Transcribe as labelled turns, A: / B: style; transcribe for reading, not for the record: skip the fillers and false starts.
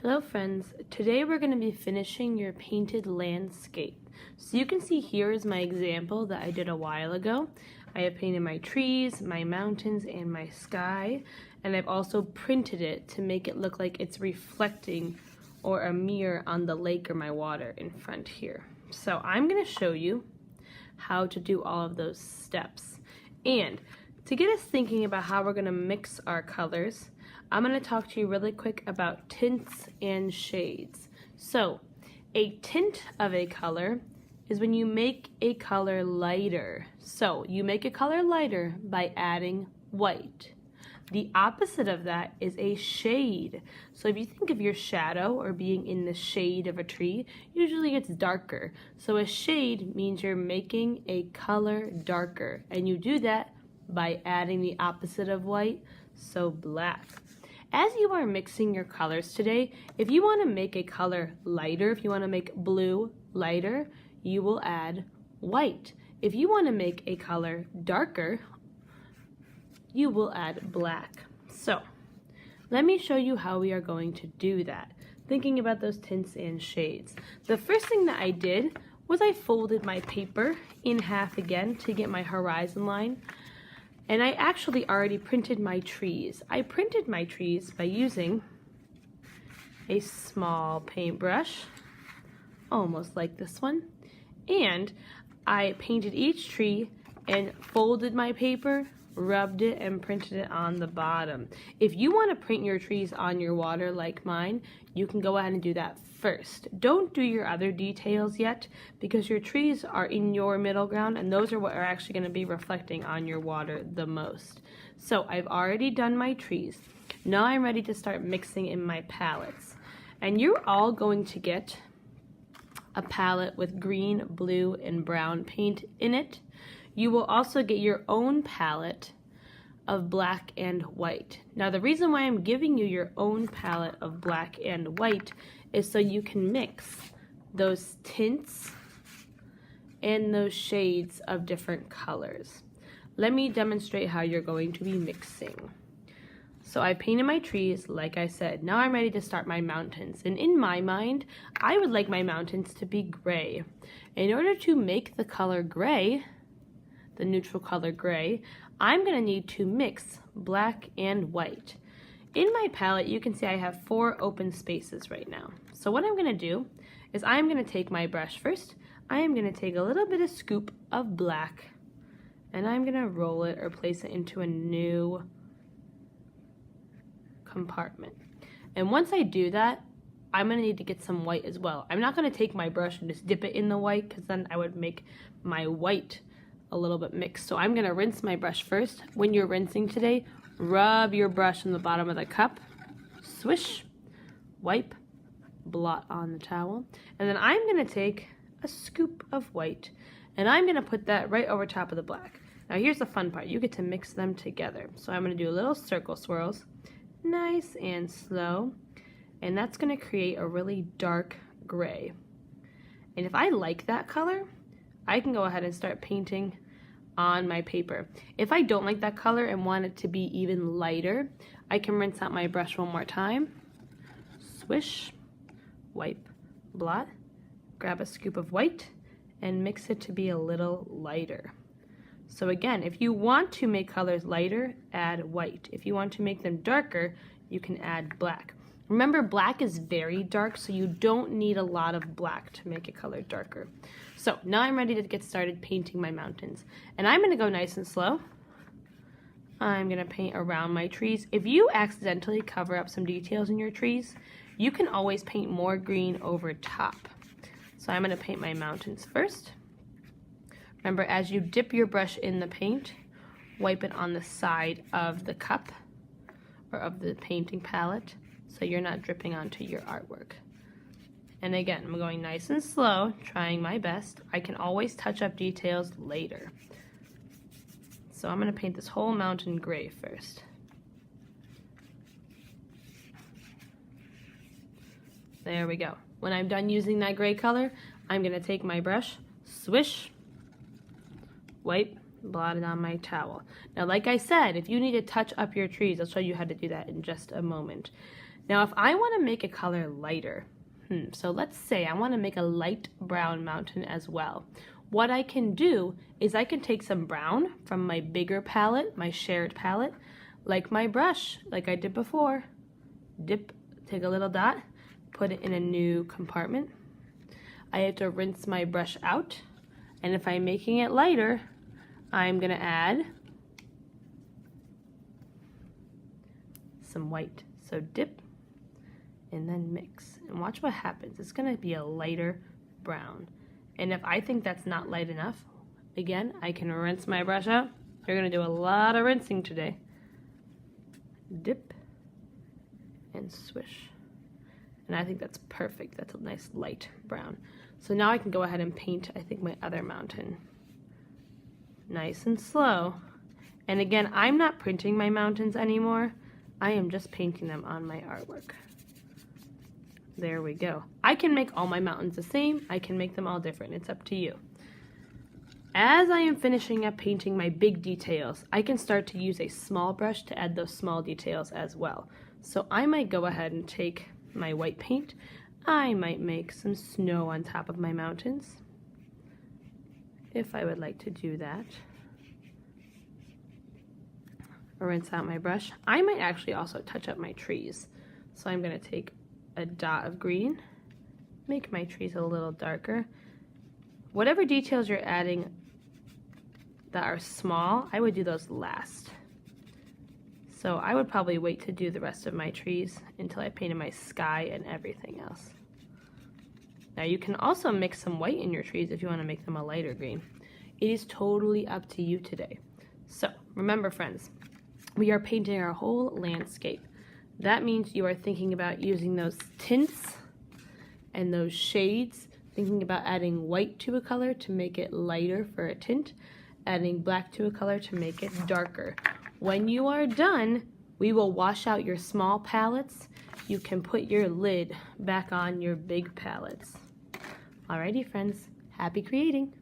A: Hello friends, today we're going to be finishing your painted landscape. So you can see here is my example that I did a while ago. I have painted my trees, my mountains, and my sky, and I've also printed it to make it look like it's reflecting or a mirror on the lake or my water in front here. So I'm going to show you how to do all of those steps. And to get us thinking about how we're going to mix our colors, I'm going to talk to you really quick about tints and shades. So, a tint of a color is when you make a color lighter. So, you make a color lighter by adding white. The opposite of that is a shade. So if you think of your shadow or being in the shade of a tree, usually it's darker. So a shade means you're making a color darker, and you do that by adding the opposite of white, so black. As you are mixing your colors today, if you want to make a color lighter, if you want to make blue lighter, you will add white. If you want to make a color darker, you will add black. So, let me show you how we are going to do that, thinking about those tints and shades. The first thing that I did was I folded my paper in half again to get my horizon line. And I actually already printed my trees. I printed my trees by using a small paintbrush, almost like this one. And I painted each tree and folded my paper, rubbed it, and printed it on the bottom. If you want to print your trees on your water like mine, you can go ahead and do that first. Don't do your other details yet, because your trees are in your middle ground, and those are what are actually going to be reflecting on your water the most. So I've already done my trees. Now I'm ready to start mixing in my palettes. And you're all going to get a palette with green, blue, and brown paint in it. You will also get your own palette of black and white. Now the reason why I'm giving you your own palette of black and white is so you can mix those tints and those shades of different colors. Let me demonstrate how you're going to be mixing. So I painted my trees, like I said. Now I'm ready to start my mountains. And in my mind, I would like my mountains to be gray. In order to make the color gray, the neutral color gray, I'm going to need to mix black and white. In my palette, you can see I have 4 open spaces right now. So what I'm going to do is I'm going to take my brush first. I am going to take a little bit of scoop of black, and I'm going to roll it or place it into a new compartment. And once I do that, I'm going to need to get some white as well. I'm not going to take my brush and just dip it in the white, because then I would make my white a little bit mixed. So I'm going to rinse my brush first. When you're rinsing today, rub your brush on the bottom of the cup, swish, wipe, blot on the towel, and then I'm going to take a scoop of white, and I'm going to put that right over top of the black. Now here's the fun part. You get to mix them together. So I'm going to do little circle swirls, nice and slow, and that's going to create a really dark gray. And if I like that color, I can go ahead and start painting on my paper. If I don't like that color and want it to be even lighter, I can rinse out my brush one more time, swish, wipe, blot, grab a scoop of white, and mix it to be a little lighter. So again, if you want to make colors lighter, add white. If you want to make them darker, you can add black. Remember, black is very dark, so you don't need a lot of black to make a color darker. So now I'm ready to get started painting my mountains. And I'm going to go nice and slow. I'm going to paint around my trees. If you accidentally cover up some details in your trees, you can always paint more green over top. So I'm going to paint my mountains first. Remember, as you dip your brush in the paint, wipe it on the side of the cup or of the painting palette, so you're not dripping onto your artwork. And again, I'm going nice and slow, trying my best. I can always touch up details later. So I'm going to paint this whole mountain gray first. There we go. When I'm done using that gray color, I'm going to take my brush, swish, wipe, blot it on my towel. Now, like I said, if you need to touch up your trees, I'll show you how to do that in just a moment. Now if I want to make a color lighter, so let's say I want to make a light brown mountain as well. What I can do is I can take some brown from my bigger palette, my shared palette, like my brush, like I did before. Dip, take a little dot, put it in a new compartment. I have to rinse my brush out, and if I'm making it lighter, I'm going to add some white. So dip and then mix, and watch what happens. It's going to be a lighter brown. And if I think that's not light enough, again, I can rinse my brush out. You're going to do a lot of rinsing today. Dip and swish. And I think that's perfect. That's a nice light brown. So now I can go ahead and paint, I think, my other mountain. Nice and slow. And again, I'm not printing my mountains anymore. I am just painting them on my artwork. There we go. I can make all my mountains the same. I can make them all different. It's up to you. As I am finishing up painting my big details, I can start to use a small brush to add those small details as well. So I might go ahead and take my white paint. I might make some snow on top of my mountains, if I would like to do that. Rinse out my brush. I might actually also touch up my trees. So I'm going to take a dot of green, make my trees a little darker. Whatever details you're adding that are small, I would do those last. So I would probably wait to do the rest of my trees until I painted my sky and everything else. Now you can also mix some white in your trees if you want to make them a lighter green. It is totally up to you today. So remember, friends, we are painting our whole landscape. That means you are thinking about using those tints and those shades, thinking about adding white to a color to make it lighter for a tint, adding black to a color to make it darker. When you are done, we will wash out your small palettes. You can put your lid back on your big palettes. Alrighty, friends, happy creating!